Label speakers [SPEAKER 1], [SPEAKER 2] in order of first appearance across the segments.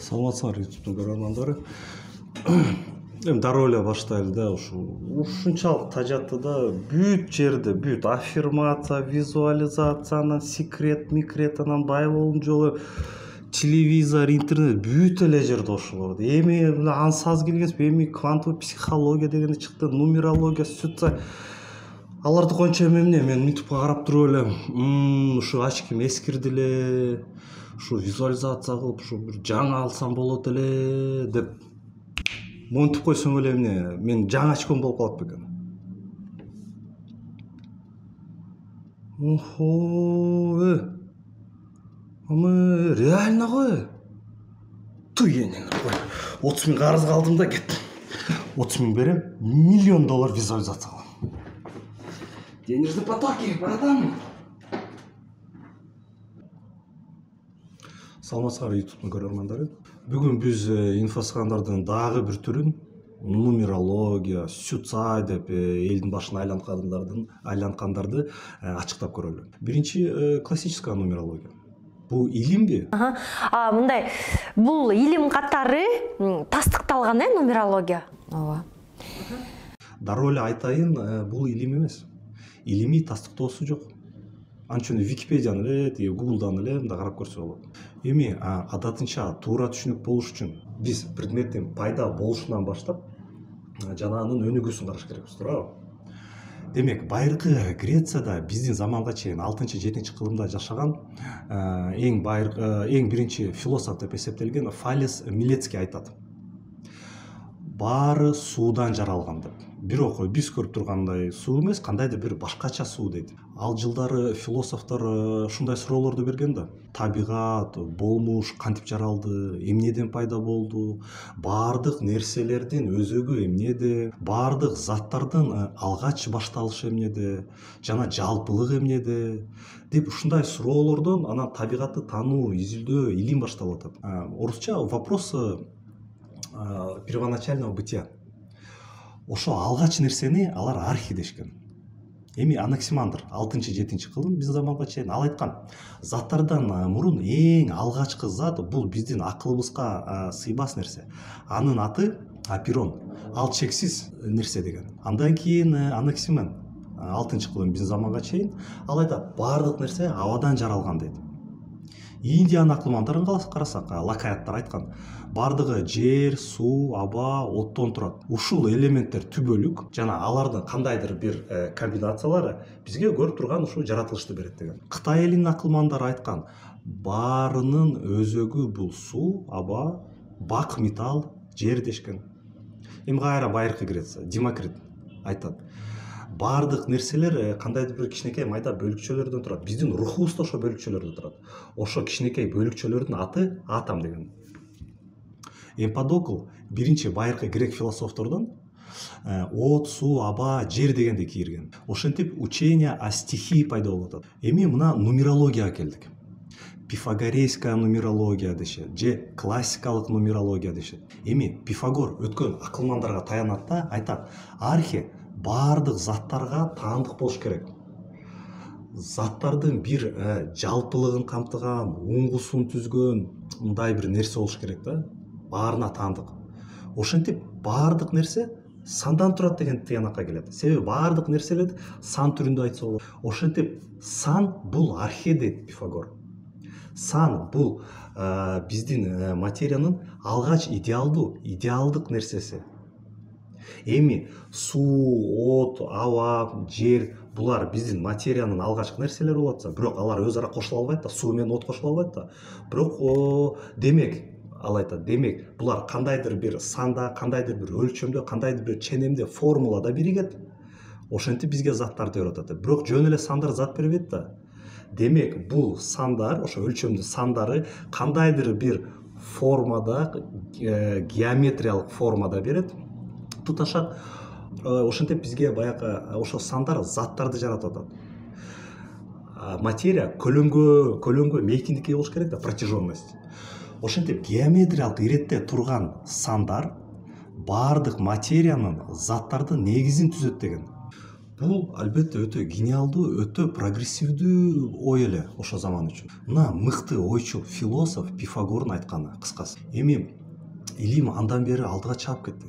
[SPEAKER 1] Саламатсыңар ютубтун көрөрмандары. Эми дароо эле баштайлы да, ушунчалык тажаттыда бүт жерде бүт аффирмация, визуализация, секрет, микрет, анан бай болгон жолу телевизор, интернет бүт эле жерде ошолор. Эми ансаз келгенсип, эми квантовый психология дегенде чыкты, нумерология, сүтса аларды конча эмне мен ютубка карап туруп эле, ушу ачким эскирди эле, ушу визуализация кылып, ушу бир жаңы алсам болот эле деп монтуп койсоң эле эмне мен жаңы ачком болуп калат бекен. Охо, ама реально го. Туйенең кой. 30 миң карыз калдым да кеттим. 30 миң берем, $1 миллион визуализация кылам. Денежные потоки, братан. Саламатсыздар ютубтун көрөрмандары. Бүгүн биз инфосхандардын дагы бир түрүн, нумерология, сюцай деп элдин башын айланткандарды ачыктап көрөлү. Биринчи классическая нумерология. Бул илимби?
[SPEAKER 2] Мындай, бул илим катары тастыкталган нумерология. Ооба.
[SPEAKER 1] Дароо эле айтайын, бул илим эмес. Илимий тастыктоосу жок. Анчону Википедияны эле, Гуглдан эле мында карап көрсө болот. Эми адатынча туура түшүнүк болуш үчүн биз предметтин пайда болушунан баштап жана анын өнүгүүсүн караш керекпиз, туурабы? Демек, байыркы Грецияда биздин заманга чейин 6-7 кылымда жашаган эң биринчи философ деп эсептелген Фалес Милецкий айтат. Баары суудан жаралган деп. Бирок биз көрүп тургандай суу эмес, кандайдыр бир башкача суу дейт. Ал жылдары философтор ушундай суроолорду берген да. Табигат, болмуш кантип жаралды, эмнеден пайда болду, баардык нерселердин өзөгү эмнеде, баардык заттардын алгач башталышы эмнеде, жана жалпылык эмнеде деп ушундай суроолордон анан табигатты таануу, изилдөө, илим башталып атат. Орусча вопросы первоначального бытия. Ошо алгач нерсени алар архи дешкен. Эми Анаксимандр 6-7 кылым биздин заманга чейин ал айткан. Заттардан мурун эң алгачкы зат бул биздин акылыбызга сыйбас нерсе. Анын аты Апирон. Ал чексиз нерсе деген. Андан кийин Анаксимен 6 кылым биздин заманга чейин ал айтат, баардык нерсе абадан жаралган дейт. Индиянын акылмандарын карасак, лакаяттар айткан, бардыгы жер, суу, аба, оттон турат. Ушул элементтер түбөлүк жана алардын кандайдыр бир комбинациялары бизге көрүп турган ушул жаратылышты берет деген. Кытай элинин акылмандары айткан, баарынын өзөгү бул суу, аба, бак металл, жер дешкен. Эми кайра байыркы Греция, Демокрит айтат. Баардык нерселер кандайдыр бир кичинекей майда бөлүкчөлөрдөн турат. Биздин рухубуз да ошо бөлүкчөлөрдөн турат. Ошо кичинекей бөлүкчөлөрдүн аты атом деген. Эмпадокл биринчи байыркы грек философтордон от, суу, аба, жер дегенди кийирген. Ошентип учение о стихии пайда болуп атат. Эми мына нумерологияга келдик. Пифагорейская нумерология дешет, же классикалык нумерология дешет. Эми Пифагор өткөн акылмандарга таянат да айтат, архи баардык заттарга таандык болуш керек. Заттардын бир жалпылыгын камтыган, уңгусун түзгөн мындай бир нерсе болуш керек да. Баарына таандык. Ошентип баардык нерсе сандан турат деген тыянакка келет. Себеби баардык нерселерди сан түрүндө айтса болот. Ошентип сан бул архе дейт Пифагор. Сан бул биздин материянын алгач идеалдык нерсеси. Эми суу, от, аба, жер булар биздин материянын алгачкы нерселери болуп атса, бирок алар өз ара кошула албайт да, суу менен от кошула албайт да. Бирок демек ал айтат, демек булар кандайдыр бир санда, кандайдыр бир өлчөмдө, кандайдыр бир ченемде, формулада биригет. Ошентип бизге заттарды берип атат. Бирок жөн эле сандар зат бербейт да. Демек бул сандар, ошо өлчөмдү сандары кандайдыр бир формада, геометриялык формада берет. Туташат. Ошентип бизге баягы ошо сандар заттарды жаратып атат. Материя көлөңгө мейкиндикке болуш керек да, протяженность. Ошентип геометриялык иретте турган сандар баардык материянын, заттардын негизин түзөт деген. бул албетте өтө гениалдуу, өтө прогрессивдүү ой эле ошол заман үчүн. Мына мыкты ойчу философ Пифагордун айтканы кыскасы. Эми илим андан бери алдыга чаап кетти.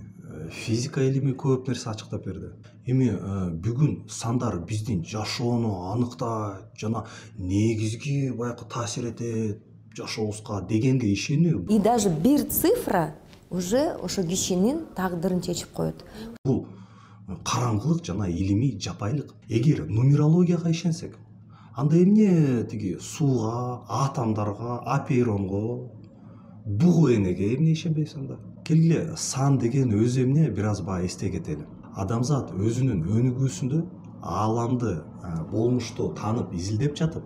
[SPEAKER 1] Физика илими көп нерсе ачыктап берди. Эми бүгүн сандар биздин жашоону аныктайт жана негизги баягы таасир этет жашообузга дегенге ишенүү.
[SPEAKER 3] И даже бир цифра уже ошо кишинин тагдырын чечип коет.
[SPEAKER 1] Бул караңгылык жана илимий жапайлык. Эгер нумерологияга ишенсек, анда эмне тиги сууга, атомдорго, апейронго, бугу энеге эмне ишенбейбиз анда? Келгиле, сан деген өзү эмне бир аз баягы эстей кетели. Адамзат өзүнүн өнүгүүсүндө ааламды, болмушту таанып, изилдеп жатып,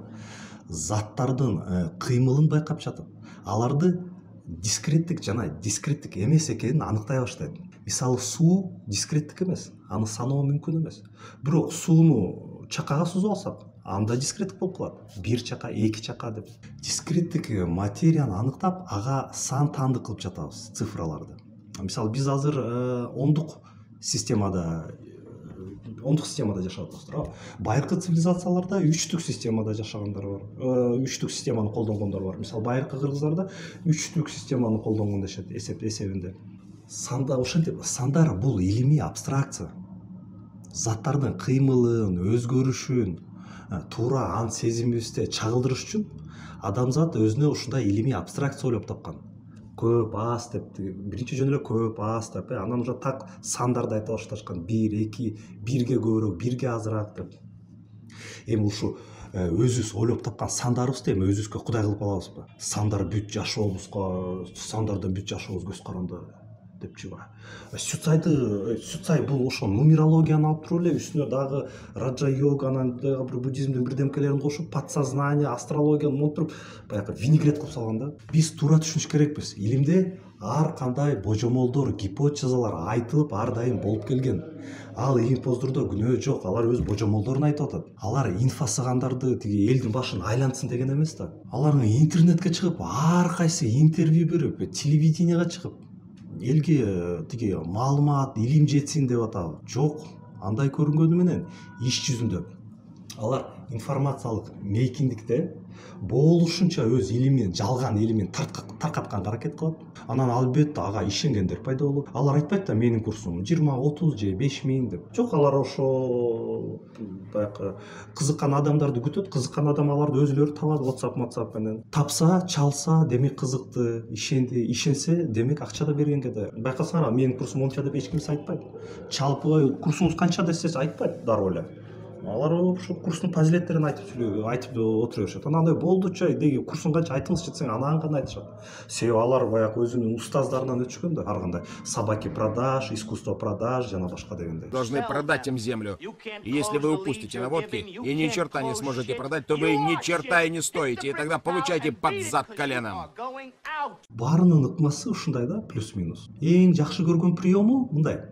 [SPEAKER 1] заттардын кыймылын байкап жатып, аларды дискреттик жана дискреттик эмес экенин аныктай баштайт. Мисалы, суу дискреттик эмес, аны саноо мүмкүн эмес. Бирок сууну чакага сузуп алсак, анда дискреттик болуп калат. 1 чака, 2 чака деп. Дискреттик материяны аныктап, ага сан таандык кылып жатабыз, цифраларды. Мисалы, биз азыр ондук системада жашап атабыз. Байыркы цивилизацияларда 3-түк системада жашагандар бар. 3-түк системаны колдонгондор бар. Мисалы, байыркы кыргыздарда 3-түк системаны колдонгон дешет эсебинде. Санда ошентип, сандар бул илимий абстракция. Заттардын кыймылын, өзгөрүшүн туура ан сезимибизде чагылдырыш үчүн адамзат өзүнө ушундай илимий абстракция ойлоп тапкан. Көп, аз деп, биринчи жөн эле көп, аз деп, анан уже так сандарды айта башташкан. 1, 2, 1ге көбүрөөк, 1ге азыраак деп. Эми ушу өзүбүз ойлоп тапкан сандарыбызды эми өзүбүзгө кудай кылып алабызбы? Сандар бүт жашообузга, сандардан бүт жашообуз көз каранды депчи ба. Сюцай бул ошо нумерологияны алып туруп эле үстүнө дагы раджа йоганын, дагы бир буддизмдин бирдемкелерин кошуп, подсознание, астрологияны монтуруп, баягы винегрет кылып салган да. Биз туура түшүнүш керекпиз. Илимде ар кандай божомолдор, гипотезалар айтылып, ар дайым болуп келген. Ал илимпоздордо күнөө жок, алар өз божомолдорун айтып атат. Алар инфа сыгандарды тиги элдин башын айлантсын деген эмес да. Алар интернетке чыгып, ар кайсы интервью берип, телевиденияга чыгып, элге тиги маалымат, илим жетсин деп атабы. Жок, андай көрүнгөнү менен иш жүзүндө алар информациялык мейкиндикте болушунча өз илимин, жалган илимин таркатканга аракет кылат. Анан албетте ага ишенгендер пайда болот. Алар айтпайт да менин курсум 20-30 же 5000 деп. Жок, алар ошо баягы кызыккан адамдарды күтөт. Кызыккан адам аларды өзүлөрү табат WhatsApp менен. Тапса, чалса, демек кызыкты, ишенди, ишенсе, демек акча да бергенге да. Байкасаңар, менин курсум монча деп эч кимсе айтпайт. Чалып, курсуңуз канча десе айтпайт дароо эле. Алар ошо курстун фазилеттерин айтып отура беришет. Анан андай болдучу деги курсун канча айтыңызчы десең, анан гана айтышат. Себеби алар баягы өзүнүн устаздарынан өтүшкөн да, ар кандай собаки продаж, искусство продаж жана башка дегендей.
[SPEAKER 4] Должны продать им землю. И если вы упустите наводки и ни черта не сможете продать, то вы ни черта и не стоите. И тогда получайте под зад коленом.
[SPEAKER 1] Баарынын ыкмасы ушундай да, плюс-минус. Эң жакшы көргөн приему мындай.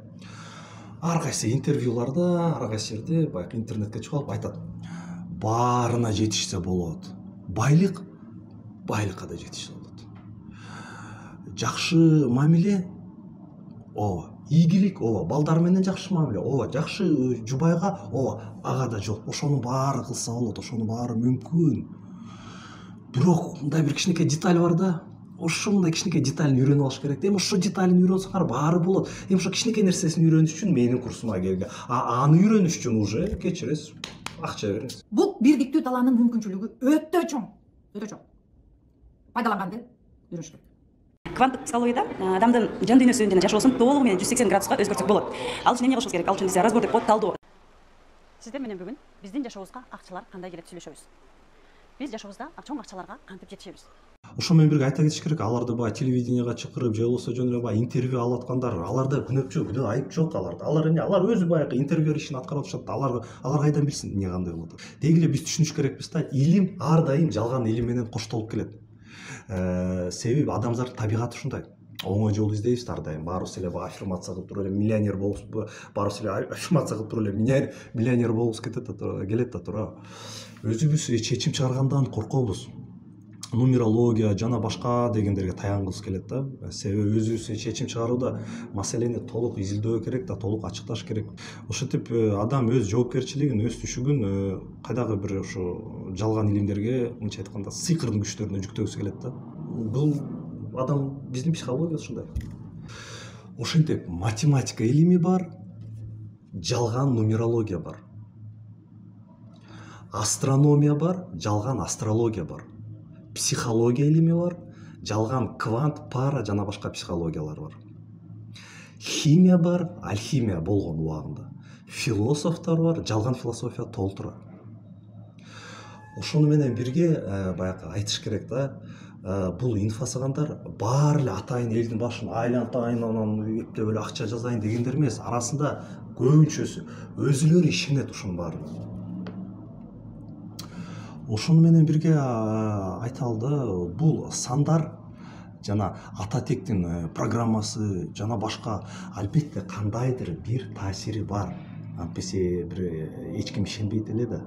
[SPEAKER 1] Ар кайсы интервьюларда, ар кайсы жерде баягы интернетке чыгып алып айтат. Баарына жетишсе болот. Байлыкка да жетишсе болот. Жакшы мамиле, ооба. Ийгилик, ооба. Балдар менен жакшы мамиле, ооба. Жакшы жубайга, ооба. Ага да жок. Ошонун баары кылса болот, ошонун баары мүмкүн. Бирок мындай бир кичинекей деталь бар да. Ошондой кичинекей деталын үйрөнүп алыш керек. Эми ошо деталын үйрөнсөңөр баары болот. Эми ошо кичинекей нерсесин үйрөнүш үчүн менин курсума келген. Аны үйрөнүш үчүн уже кечиресиз, акча бересиз.
[SPEAKER 5] Бул бирдиктүү талаанын мүмкүнчүлүгү өтө чоң. Пайдаланганды үйрөнүш керек.
[SPEAKER 6] Кванттык психологияда адамдын жан дүйнөсүн жана жашоосун толугу менен 180 градуска өзгөртсөк болот. Ал үчүн эмне кылышыбыз керек? Ал үчүн бизде разбор деп коет, талдоо. Сиздер менен бүгүн биздин жашообузга акчалар кандай келет сүйлөшөбүз. Биз жашообузда чоң акчаларга кантип жетишебиз?
[SPEAKER 1] Ошо менен бирге айта кетиш керек, аларды баягы телевиденияга чакырып, же болбосо жөн эле баягы интервью алып аткандар, аларда күнөө айып жок аларда. Алар эмне? Алар өзү баягы интервью ишин аткарып атышат. Алар кайдан билсин эмне кандай болот? Деги эле биз түшүнүш керекпиз да, илим ар дайым жалган илим менен коштолуп келет. Себеби адамзаттын табигаты ушундай. Оңой жол издейбиз ар дайым. Баарыбыз эле аффирмация кылып туруп эле миллионер болуп, баарыбыз эле аффирмация кылып туруп эле миллионер болубуз келет да тура. Өзүбүз чечим чыгаргандан коркобуз. нумерология жана башка дегендерге таянгыбыз келет да. Себеби өзүбүз чечим чыгарууда маселени толук изилдөө керек да, толук ачыкташ керек. Ошентип адам өз жоопкерчилигин, өз түшүгүн кайдагы бир ушу жалган илимдерге, мынча айтканда, сыйкырдын күчтөрүнө жүктөгүсү келет да. Бул адам биздин психологиябыз ушундай. Ошентип математика илими бар, жалган нумерология бар. Астрономия бар, жалган астрология бар. Психология илими бар, жалган квант, пара жана башка психологиялар бар. Химия бар, алхимия болгон убагында. Философтор бар, жалган философия толтура. Ошону менен бирге баягы айтыш керек да, бул инфосагандар баары эле атайын элдин башын айлантайын, анан эптеп эле акча жазайын дегендер эмес. Арасында көбүнчөсү өзүлөрү ишенет ушунун баарына. Ошону менен бирге айталды, бул сандар жана ата тектин программасы жана башка албетте кандайдыр бир таасири бар. Антпесе бир эч ким ишенбейт эле да.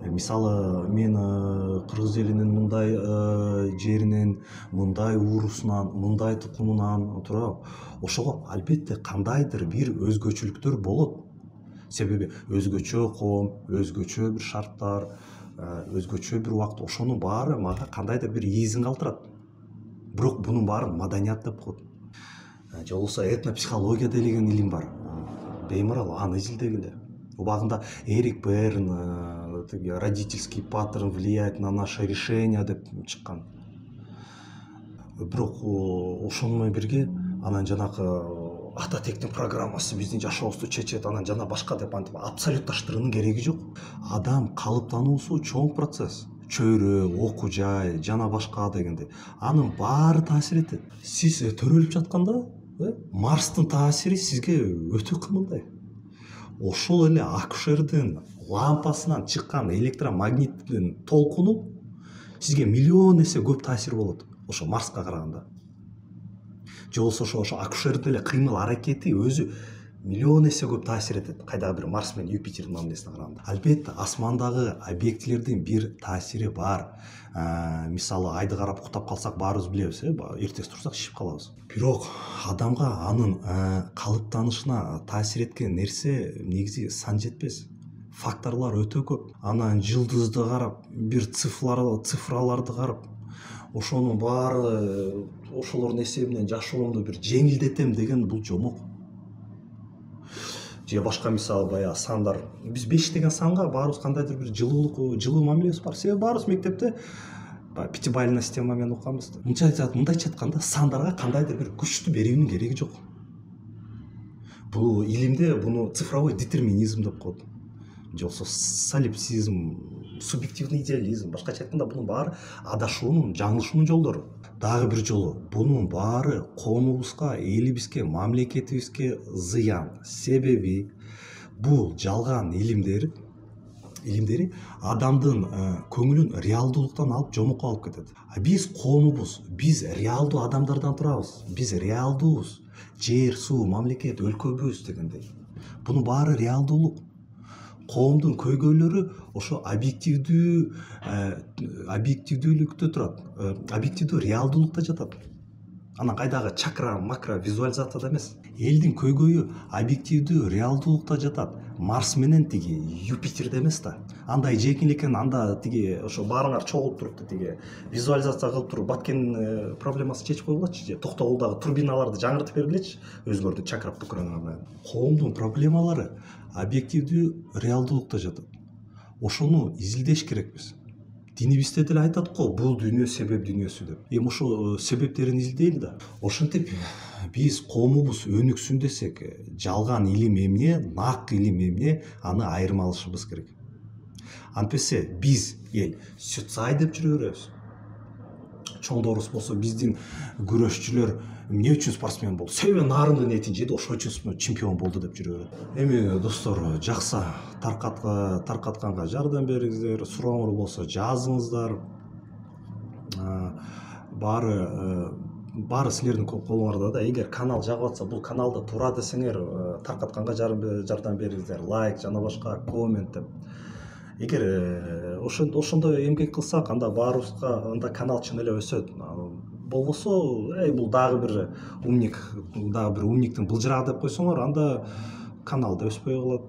[SPEAKER 1] Мисалы, мен кыргыз элинин мындай жеринен, мындай уурусунан, мындай тукумунан турам. Ошого албетте кандайдыр бир өзгөчөлүктөр болот. Себеби өзгөчө коом, өзгөчө бир шарттар, өзгөчө бир убакыт, ошонун баары мага кандайдыр бир изин калтырат. Бирок бунун баарын маданият деп коет. Же болбосо этнопсихология деген илим бар. Беймарал аны изилдегиле. Убагында Эрик Берн родительский паттерн влияет на наше решение деп чыккан. Бирок ошону менен бирге анан жанагы ата тектин программасы биздин жашообузду чечет, анан жана башка деп антип абсолютташтыруунун кереги жок. Адам калыптануусу чоң процесс. Чөйрө, окуу жай, жана башка дегендей. Анын баары таасир этет. Сиз төрөлүп жатканда, Марстын таасири сизге өтө кымылдай. Ошол эле акушердин лампасынан чыккан электромагниттин толкуну сизге миллион эсе көп таасир болот. Ошо Марска караганда. Же болбосо ошо акушердин эле кыймыл аракети өзү миллион эсе көп таасир этет. Кайдагы бир Марс менен Юпитердин мамилесине караганда. Албетте асмандагы объектилердин бир таасири бар. Мисалы, айды карап уктап калсак баарыбыз билебиз, эртеси турсак шишип калабыз. Бирок адамга анын калыптанышына таасир эткен нерсе негизи сан жетпес. Факторлор өтө көп. Анан жылдызды карап, бир цифраларды карап, ошонун баары ошолордун эсебинен жашоомду бир жеңилдетем деген бул жомок. Же башка мисалы баягы сандар. Биз 5 деген санга баарыбыз кандайдыр бир жылуу мамилебиз бар. Себеби баарыбыз мектепте пятибалльный система менен окуганбыз. Мындайча айтканда, сандарга кандайдыр бир күчтү берүүнүн кереги жок. Бул илимде буну цифровой детерминизм деп коет. Же болбосо солипсизм, субъективный идеализм. Башкача айтканда, бунун баары адашуунун, жаңылышуунун жолдору. Дагы бир жолу, бунун баары коомубузга, элибизге, мамлекетибизге зыян. Себеби бул жалган илимдери адамдын көңүлүн реалдуулуктан алып жомокко алып кетет. Биз коомубуз, биз реалдуу адамдардан турабыз. Биз реалдуубуз. Жер, суу, мамлекет, өлкөбүз дегендей. Бунун баары реалдуулук. Коомдун көйгөйлөрү ошо объективдүүлүктө турат. Объективдүү реалдуулукта жатат. Анан кайдагы чакра, макро визуализацияда эмес. Элдин көйгөйү объективдүү реалдуулукта жатат. Марс менен тиги Юпитерде эмес да. Андай жекин экен, анда тиги ошо баарыңар чогулуп туруп тиги визуализация кылып туруп Баткен проблемасын чечип койгулачы, же Токтогулдагы турбиналарды жаңыртып бергилечи, өзгөрдү чакрап бүкүрөңөр. Коомдун проблемалары объективдүү реалдуулукта жатат. Ошону изилдеш керекпиз. Динибизде деле айтат го, бул дүйнө себеп дүйнөсү деп. Эми ошо себептерин изилдейли да. Ошентип биз коомубуз өнүксүн десек, жалган илим эмне, нак илим эмне, аны айырмалашыбыз керек. Антпесе биз эл сүтсай деп жүрө беребиз. Чоңдорубуз болсо биздин күрөшчүлөр эмне үчүн спортсмен болду? Себеби нарындын этин жеди, ошол үчүн чемпион болду деп жүрө берет. Эми достор, жакса таркатканга жардам бериңиздер, сурооңор болсо жазыңыздар. Баары силердин колуңарда да. Эгер канал жагып атса, бул каналды туура десеңер, таркатканга жардам бериңиздер, лайк жана башка коммент деп. эгер ошондой эмгек кылсак, анда баарыбызга анда канал чын эле өсөт. Болбосо бул дагы бир умниктин былжырагы деп койсоңор, анда канал да өспөй калат.